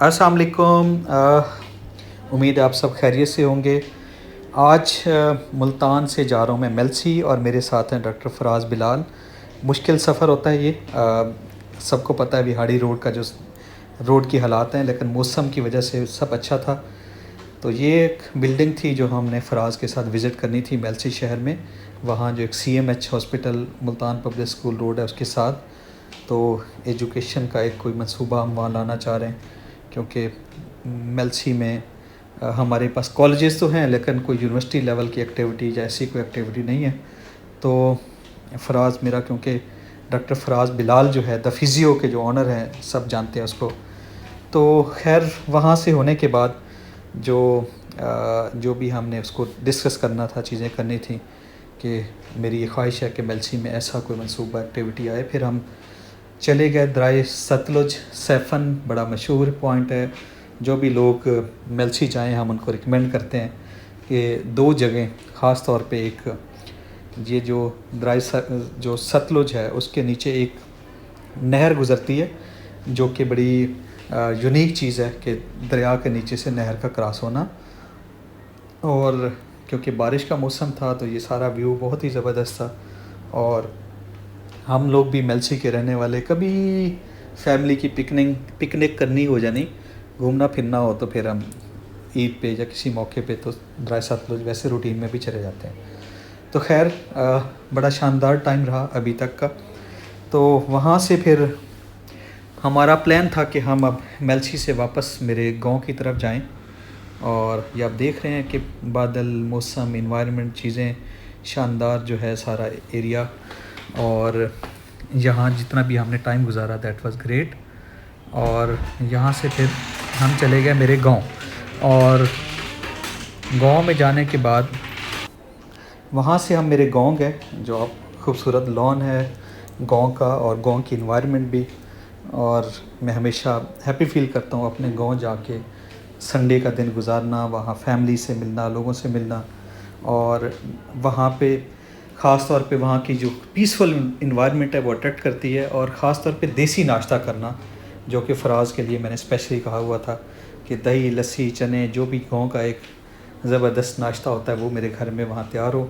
अस्सलाम वालेकुम। उम्मीद है आप सब खैरियत से होंगे। आज मुल्तान से जा रहा हूँ मैं मेलसी और मेरे साथ हैं डॉक्टर फराज बिलाल। मुश्किल सफ़र होता है ये, सबको पता है बिहाड़ी रोड का जो रोड की हालात हैं, लेकिन मौसम की वजह से सब अच्छा था। तो ये एक बिल्डिंग थी जो हमने फराज के साथ विज़िट करनी थी मेलसी शहर में। वहाँ जो एक CMH hospital Multan public school road है उसके साथ, तो एजुकेशन का एक कोई मंसूबा हम वहाँ लाना चाह रहे हैं, क्योंकि मेलसी में हमारे पास कॉलेजेस तो हैं लेकिन कोई यूनिवर्सिटी लेवल की एक्टिविटी या ऐसी कोई एक्टिविटी नहीं है। तो फराज मेरा, क्योंकि डॉक्टर फराज बिलाल जो है द फिज़ियो के जो ऑनर हैं, सब जानते हैं उसको। तो खैर वहाँ से होने के बाद जो भी हमने उसको डिस्कस करना था, चीज़ें करनी थी, कि मेरी ये ख्वाहिश है कि मेलसी में ऐसा कोई मंसूबा एक्टिविटी आए। फिर हम चले गए दरिया सतलुज। सैफन बड़ा मशहूर पॉइंट है, जो भी लोग मेलसी जाएं हम उनको रिकमेंड करते हैं कि दो जगह ख़ास तौर पे, एक ये जो जो सतलुज है उसके नीचे एक नहर गुज़रती है, जो कि बड़ी यूनिक चीज़ है कि दरिया के नीचे से नहर का क्रॉस होना। और क्योंकि बारिश का मौसम था तो ये सारा व्यू बहुत ही ज़बरदस्त था। और हम लोग भी मेलसी के रहने वाले, कभी फैमिली की पिकनिक करनी हो जानी, घूमना फिरना हो, तो फिर हम ईद पे या किसी मौके पे तो दरिया सतलुज वैसे रूटीन में भी चले जाते हैं। तो खैर बड़ा शानदार टाइम रहा अभी तक का। तो वहाँ से फिर हमारा प्लान था कि हम अब मेलसी से वापस मेरे गांव की तरफ जाएं। और ये आप देख रहे हैं कि बादल, मौसम, इन्वायरमेंट, चीज़ें शानदार जो है सारा एरिया। और यहाँ जितना भी हमने टाइम गुजारा दैट वाज ग्रेट। और यहाँ से फिर हम चले गए मेरे गांव, और गांव में जाने के बाद वहाँ से हम मेरे गांव गए, जो आप खूबसूरत लॉन है गांव का और गांव की इन्वायरमेंट भी। और मैं हमेशा हैप्पी फील करता हूँ अपने गांव जाके संडे का दिन गुजारना, वहाँ फैमिली से मिलना, लोगों से मिलना। और वहाँ पे ख़ास तौर पे वहाँ की जो पीसफुल इन्वायरमेंट है वो अट्रैक्ट करती है। और ख़ास तौर पे देसी नाश्ता करना, जो कि फराज के लिए मैंने स्पेशली कहा हुआ था कि दही, लस्सी, चने, जो भी गाँव का एक ज़बरदस्त नाश्ता होता है वो मेरे घर में वहाँ तैयार हो।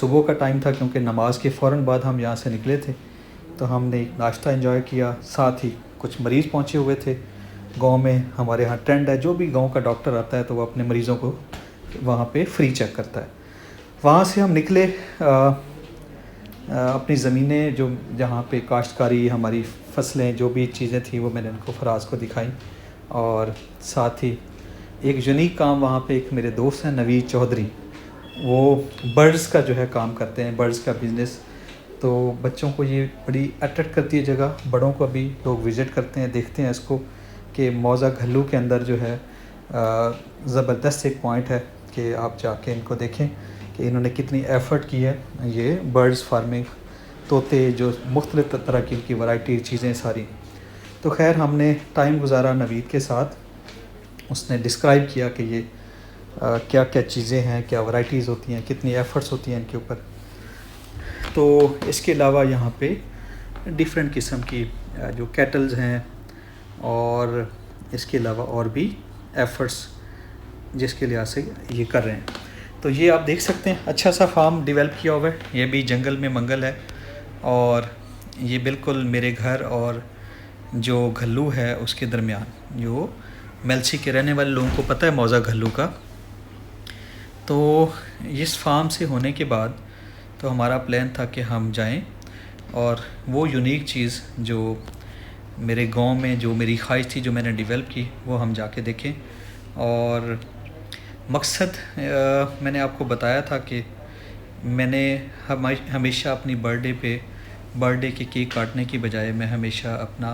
सुबह का टाइम था, क्योंकि नमाज के फ़ौरन बाद हम यहाँ से निकले थे, तो हमने एक नाश्ता एंजॉय किया। साथ ही कुछ मरीज़ पहुँचे हुए थे गांव में। हमारे यहाँ ट्रेंड है, जो भी गांव का डॉक्टर आता है तो वो अपने मरीज़ों को वहाँ पे फ्री चेक करता है। वहाँ से हम निकले, अपनी ज़मीनें जो जहाँ पे काश्तकारी, हमारी फसलें, जो भी चीज़ें थी वो मैंने उनको फराज को दिखाई। और साथ ही एक यूनिक काम वहाँ पे, एक मेरे दोस्त हैं नवीद चौधरी, वो बर्ड्स का जो है काम करते हैं, बर्ड्स का बिज़नेस। तो बच्चों को ये बड़ी अट्रैक्ट करती है जगह, बड़ों को भी लोग विज़िट करते हैं, देखते हैं इसको, कि मौज़ा घल्लू के अंदर जो है ज़बरदस्त एक पॉइंट है कि आप जाके इनको देखें कि इन्होंने कितनी एफ़र्ट की है ये बर्ड्स फार्मिंग, तोते, जो मुख्तलिफ़ तरह की इनकी वैरायटी चीज़ें सारी। तो खैर हमने टाइम गुजारा नवीद के साथ, उसने डिस्क्राइब किया कि ये क्या क्या चीज़ें हैं, क्या वैरायटीज़ होती हैं, कितनी एफ़र्ट्स होती हैं इनके ऊपर। तो इसके अलावा यहाँ पे डिफरेंट किस्म की जो कैटल्स हैं, और इसके अलावा और भी एफ़र्ट्स जिसके लिहाज से ये कर रहे हैं। तो ये आप देख सकते हैं अच्छा सा फार्म डेवलप किया हुआ है, ये भी जंगल में मंगल है। और ये बिल्कुल मेरे घर और जो घल्लू है उसके दरमियान, जो मेलसी के रहने वाले लोगों को पता है मौज़ा घल्लू का। तो इस फार्म से होने के बाद तो हमारा प्लान था कि हम जाएं और वो यूनिक चीज़ जो मेरे गांव में, जो मेरी ख्वाहिश थी, जो मैंने डेवलप की, वो हम जाके देखें। और मकसद मैंने आपको बताया था कि मैंने हमेशा अपनी बर्थडे के केक काटने की बजाय मैं हमेशा अपना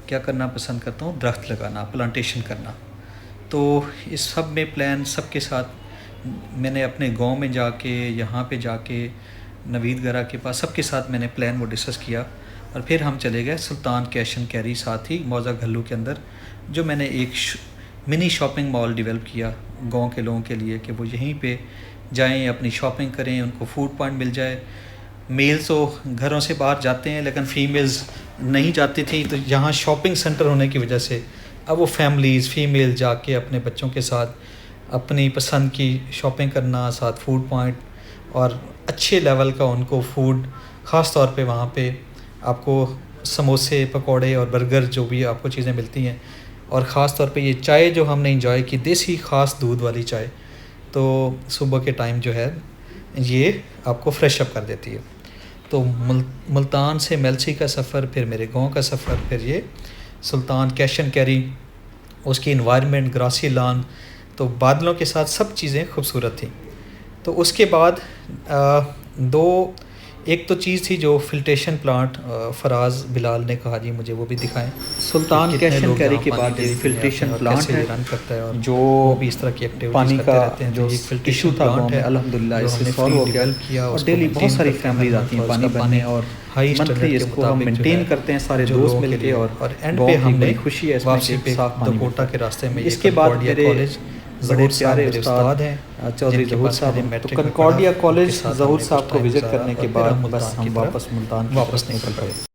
क्या करना पसंद करता हूँ, दरख्त लगाना, प्लांटेशन करना। तो इस सब में प्लान सबके साथ मैंने अपने गांव में जाके, यहाँ पे जाके, नवीद गरा के पास, सबके साथ मैंने प्लान वो डिस्कस किया। और फिर हम चले गए सुल्तान कैश एंड कैरी, साथ ही मौज़ा घल्लू के अंदर जो मैंने एक मिनी शॉपिंग मॉल डेवलप किया गांव के लोगों के लिए, कि वो यहीं पे जाएं, अपनी शॉपिंग करें, उनको फूड पॉइंट मिल जाए। मेल्स तो घरों से बाहर जाते हैं लेकिन फ़ीमेल्स नहीं जाती थी, तो यहाँ शॉपिंग सेंटर होने की वजह से अब वो फैमिलीज़ फ़ीमेल जाके अपने बच्चों के साथ अपनी पसंद की शॉपिंग करना, साथ फूड पॉइंट और अच्छे लेवल का उनको फूड, ख़ास तौर पे वहाँ पे आपको समोसे, पकोड़े और बर्गर जो भी आपको चीज़ें मिलती हैं, और ख़ास तौर पे ये चाय जो हमने एंजॉय की, देसी ख़ास दूध वाली चाय, तो सुबह के टाइम जो है ये आपको फ्रेश अप कर देती है। तो मुल्तान से मेल्सी का सफ़र, फिर मेरे गांव का सफ़र, फिर ये सुल्तान कैश एंड कैरी, उसकी इन्वायरमेंट, ग्रासी लॉन, तो बादलों के साथ सब चीज़ें खूबसूरत थी। तो उसके बाद एक तो चीज़ थी जो फ़िल्ट्रेशन प्लांट, फ़राज़ बिलाल ने कहा जी मुझे वो भी दिखाएं। सुल्तान कैश एंड कैरी के बाद ये फ़िल्ट्रेशन प्लांट है रन करता है और जो वो भी इस तरह की पानी एक्टिविटीज़ का करते रहते हैं। जो तो ये इशू था गाँव में अल्हम्दुलिल्लाह इससे सॉल्व हो गया किया और डेली बहुत सारी फैमिलीज आती हैं पानी भरने और मंथली इसको हम मेंटेन करते हैं सारे दोस्त मिलके और एंड गाँव पे की हमने बड़ी खुशी है इसमें वापसी कि पे साफ पानी कोटा मिलता के रास्ते में है। इसके बाद मेरे कॉलेज बड़े प्यारे उस्ताद हैं चौधरी ज़हूर साहब, तो कनकॉर्डिया कॉलेज ज़हूर साहब को विज़िट करने के बाद बस हम वापस मुल्तान की तरफ निकल पड़े।